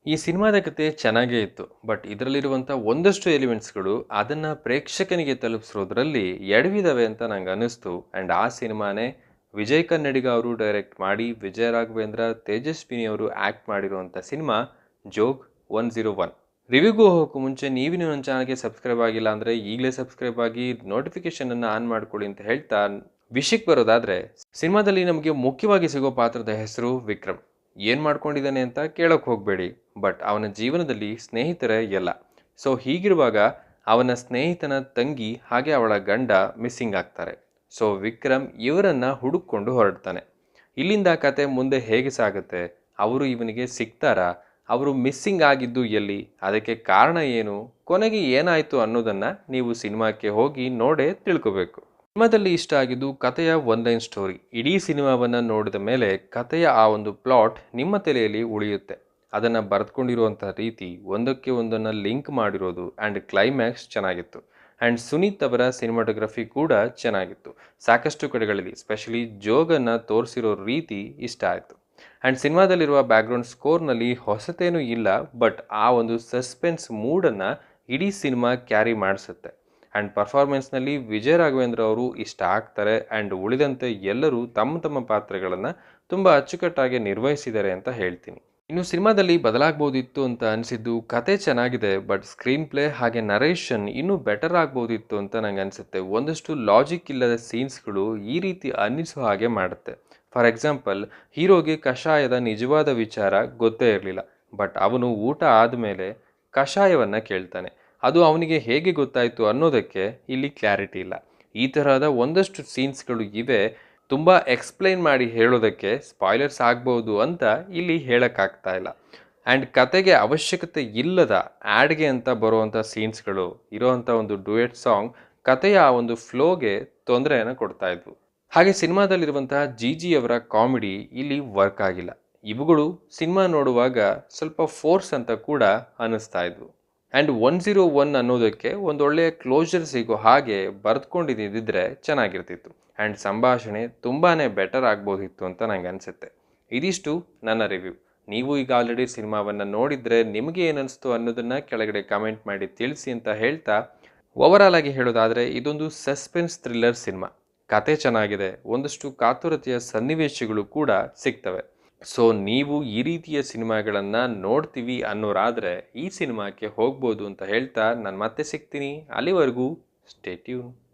ಈ ಸಿನಿಮಾದ ಕತೆ ಚೆನ್ನಾಗೇ ಇತ್ತು. ಬಟ್ ಇದರಲ್ಲಿರುವಂಥ ಒಂದಷ್ಟು ಎಲಿಮೆಂಟ್ಸ್‌ಗಳು ಅದನ್ನ ಪ್ರೇಕ್ಷಕನಿಗೆ ತಲುಪಿಸೋದ್ರಲ್ಲಿ ಎಡವಿದವೆ ಅಂತ ನಂಗೆ ಅನಿಸ್ತು. ಆ್ಯಂಡ್ ಆ ಸಿನಿಮಾನೇ ವಿಜಯ್ ಕನ್ನಡಿಗ ಅವರು ಡೈರೆಕ್ಟ್ ಮಾಡಿ, ವಿಜಯ ರಾಘವೇಂದ್ರ, ತೇಜಸ್ವಿನಿ ಅವರು ಆಕ್ಟ್ ಮಾಡಿರುವಂಥ ಸಿನಿಮಾ ಜೋಗ್ 101. ರಿವ್ಯೂಗೂ ಹೋಗೋಕ್ಕೂ ಮುಂಚೆ ನೀವಿನ್ನೂ ನನ್ನ ಚಾನಲ್‌ಗೆ ಸಬ್ಸ್ಕ್ರೈಬ್ ಆಗಿಲ್ಲ ಅಂದರೆ ಈಗಲೇ ಸಬ್ಸ್ಕ್ರೈಬ್ ಆಗಿ ನೋಟಿಫಿಕೇಷನ್ ಅನ್ನು ಆನ್ ಮಾಡ್ಕೊಳ್ಳಿ ಅಂತ ಹೇಳ್ತಾ ವಿಷಯಕ್ಕೆ ಬರೋದಾದ್ರೆ, ಸಿನಿಮಾದಲ್ಲಿ ನಮಗೆ ಮುಖ್ಯವಾಗಿ ಸಿಗೋ ಪಾತ್ರದ ಹೆಸರು ವಿಕ್ರಮ್. ಏನು ಮಾಡ್ಕೊಂಡಿದ್ದಾನೆ ಅಂತ ಕೇಳೋಕೆ ಹೋಗಬೇಡಿ. ಬಟ್ ಅವನ ಜೀವನದಲ್ಲಿ ಸ್ನೇಹಿತರೇ ಎಲ್ಲ. ಸೊ ಹೀಗಿರುವಾಗ ಅವನ ಸ್ನೇಹಿತನ ತಂಗಿ ಹಾಗೆ ಅವಳ ಗಂಡ ಮಿಸ್ಸಿಂಗ್ ಆಗ್ತಾರೆ. ಸೊ ವಿಕ್ರಮ್ ಇವರನ್ನ ಹುಡುಕೊಂಡು ಹೊರಡ್ತಾನೆ. ಇಲ್ಲಿಂದ ಕತೆ ಮುಂದೆ ಹೇಗೆ ಸಾಗುತ್ತೆ, ಅವರು ಇವನಿಗೆ ಸಿಗ್ತಾರಾ, ಅವರು ಮಿಸ್ಸಿಂಗ್ ಆಗಿದ್ದು ಎಲ್ಲಿ, ಅದಕ್ಕೆ ಕಾರಣ ಏನು, ಕೊನೆಗೆ ಏನಾಯಿತು ಅನ್ನೋದನ್ನು ನೀವು ಸಿನಿಮಾಕ್ಕೆ ಹೋಗಿ ನೋಡೇ ತಿಳ್ಕೋಬೇಕು. ಸಿನಿಮಾದಲ್ಲಿ ಇಷ್ಟ ಆಗಿದ್ದು ಕಥೆಯ ಒನ್ ಲೈನ್ ಸ್ಟೋರಿ. ಇಡೀ ಸಿನಿಮಾವನ್ನು ನೋಡಿದ ಮೇಲೆ ಕಥೆಯ ಆ ಒಂದು ಪ್ಲಾಟ್ ನಿಮ್ಮ ತಲೆಯಲ್ಲಿ ಉಳಿಯುತ್ತೆ. ಅದನ್ನು ಬರೆದುಕೊಂಡಿರುವಂಥ ರೀತಿ, ಒಂದಕ್ಕೆ ಒಂದನ್ನು ಲಿಂಕ್ ಮಾಡಿರೋದು ಆ್ಯಂಡ್ ಕ್ಲೈಮ್ಯಾಕ್ಸ್ ಚೆನ್ನಾಗಿತ್ತು. ಆ್ಯಂಡ್ ಸುನೀತ್ ಅವರ ಸಿನಿಮಾಟೋಗ್ರಫಿ ಕೂಡ ಚೆನ್ನಾಗಿತ್ತು. ಸಾಕಷ್ಟು ಕಡೆಗಳಲ್ಲಿ ಸ್ಪೆಷಲಿ ಜೋಗನ್ನು ತೋರಿಸಿರೋ ರೀತಿ ಇಷ್ಟ ಆಯಿತು. ಆ್ಯಂಡ್ ಸಿನಿಮಾದಲ್ಲಿರುವ ಬ್ಯಾಕ್ಗ್ರೌಂಡ್ ಸ್ಕೋರ್ನಲ್ಲಿ ಹೊಸತೇನೂ ಇಲ್ಲ, ಬಟ್ ಆ ಒಂದು ಸಸ್ಪೆನ್ಸ್ ಮೂಡನ್ನು ಇಡೀ ಸಿನಿಮಾ ಕ್ಯಾರಿ ಮಾಡಿಸುತ್ತೆ. ಆ್ಯಂಡ್ ಪರ್ಫಾರ್ಮೆನ್ಸ್ನಲ್ಲಿ ವಿಜಯ ರಾಘವೇಂದ್ರ ಅವರು ಇಷ್ಟ ಆಗ್ತಾರೆ. ಆ್ಯಂಡ್ ಉಳಿದಂತೆ ಎಲ್ಲರೂ ತಮ್ಮ ತಮ್ಮ ಪಾತ್ರಗಳನ್ನು ತುಂಬ ಅಚ್ಚುಕಟ್ಟಾಗಿ ನಿರ್ವಹಿಸಿದ್ದಾರೆ ಅಂತ ಹೇಳ್ತೀನಿ. ಇನ್ನು ಸಿನಿಮಾದಲ್ಲಿ ಬದಲಾಗ್ಬೋದಿತ್ತು ಅಂತ ಅನಿಸಿದ್ದು, ಕತೆ ಚೆನ್ನಾಗಿದೆ ಬಟ್ ಸ್ಕ್ರೀನ್ ಪ್ಲೇ ಹಾಗೆ ನರೇಷನ್ ಇನ್ನೂ ಬೆಟರ್ ಆಗ್ಬೋದಿತ್ತು ಅಂತ ನಂಗೆ ಅನಿಸುತ್ತೆ. ಒಂದಷ್ಟು ಲಾಜಿಕ್ ಇಲ್ಲದ ಸೀನ್ಸ್ಗಳು ಈ ರೀತಿ ಅನ್ನಿಸೋ ಹಾಗೆ ಮಾಡುತ್ತೆ. ಫಾರ್ ಎಕ್ಸಾಂಪಲ್, ಹೀರೋಗೆ ಕಷಾಯದ ನಿಜವಾದ ವಿಚಾರ ಗೊತ್ತೇ ಇರಲಿಲ್ಲ, ಬಟ್ ಅವನು ಊಟ ಆದಮೇಲೆ ಕಷಾಯವನ್ನು ಕೇಳ್ತಾನೆ. ಅದು ಅವನಿಗೆ ಹೇಗೆ ಗೊತ್ತಾಯಿತು ಅನ್ನೋದಕ್ಕೆ ಇಲ್ಲಿ ಕ್ಲಾರಿಟಿ ಇಲ್ಲ. ಈ ತರಹದ ಒಂದಷ್ಟು ಸೀನ್ಸ್ಗಳು ಇವೆ. ತುಂಬ ಎಕ್ಸ್ಪ್ಲೈನ್ ಮಾಡಿ ಹೇಳೋದಕ್ಕೆ ಸ್ಪಾಯ್ಲರ್ಸ್ ಆಗ್ಬೋದು ಅಂತ ಇಲ್ಲಿ ಹೇಳೋಕ್ಕಾಗ್ತಾ ಇಲ್ಲ. ಆ್ಯಂಡ್ ಕತೆಗೆ ಅವಶ್ಯಕತೆ ಇಲ್ಲದ ಆ್ಯಡ್ಗೆ ಅಂತ ಬರುವಂಥ ಸೀನ್ಸ್ಗಳು ಇರೋವಂಥ ಒಂದು ಡುಯೆಟ್ ಸಾಂಗ್ ಕತೆಯ ಆ ಒಂದು ಫ್ಲೋಗೆ ತೊಂದರೆಯನ್ನು ಕೊಡ್ತಾ ಇದ್ವು. ಹಾಗೆ ಸಿನಿಮಾದಲ್ಲಿರುವಂತಹ ಜಿ ಅವರ ಕಾಮಿಡಿ ಇಲ್ಲಿ ವರ್ಕ್ ಆಗಿಲ್ಲ. ಇವುಗಳು ಸಿನಿಮಾ ನೋಡುವಾಗ ಸ್ವಲ್ಪ ಫೋರ್ಸ್ ಅಂತ ಕೂಡ ಅನ್ನಿಸ್ತಾ ಇದ್ವು. ಆ್ಯಂಡ್ 101 ಅನ್ನೋದಕ್ಕೆ ಒಂದೊಳ್ಳೆಯ ಕ್ಲೋಜರ್ ಸಿಗೋ ಹಾಗೆ ಬರೆದುಕೊಂಡಿದ್ದಿದ್ರೆ ಚೆನ್ನಾಗಿರ್ತಿತ್ತು. ಆ್ಯಂಡ್ ಸಂಭಾಷಣೆ ತುಂಬಾ ಬೆಟರ್ ಆಗ್ಬೋದಿತ್ತು ಅಂತ ನನಗೆ ಅನಿಸುತ್ತೆ. ಇದಿಷ್ಟು ನನ್ನ ರಿವ್ಯೂ. ನೀವು ಈಗ ಆಲ್ರೆಡಿ ಸಿನಿಮಾವನ್ನು ನೋಡಿದರೆ ನಿಮಗೆ ಏನನ್ನಿಸ್ತು ಅನ್ನೋದನ್ನು ಕೆಳಗಡೆ ಕಮೆಂಟ್ ಮಾಡಿ ತಿಳಿಸಿ ಅಂತ ಹೇಳ್ತಾ, ಓವರಾಲ್ ಆಗಿ ಹೇಳೋದಾದರೆ ಇದೊಂದು ಸಸ್ಪೆನ್ಸ್ ಥ್ರಿಲ್ಲರ್ ಸಿನಿಮಾ. ಕತೆ ಚೆನ್ನಾಗಿದೆ, ಒಂದಷ್ಟು ಕಾತುರತೆಯ ಸನ್ನಿವೇಶಗಳು ಕೂಡ ಸಿಗ್ತವೆ. ಸೊ ನೀವು ಈ ರೀತಿಯ ಸಿನಿಮಾಗಳನ್ನು ನೋಡ್ತೀವಿ ಅನ್ನೋರಾದರೆ ಈ ಸಿನಿಮಾಕ್ಕೆ ಹೋಗ್ಬೋದು ಅಂತ ಹೇಳ್ತಾ ನಾನು ಮತ್ತೆ ಸಿಗ್ತೀನಿ. ಅಲ್ಲಿವರೆಗೂ ಸ್ಟೇ ಟ್ಯೂನ್.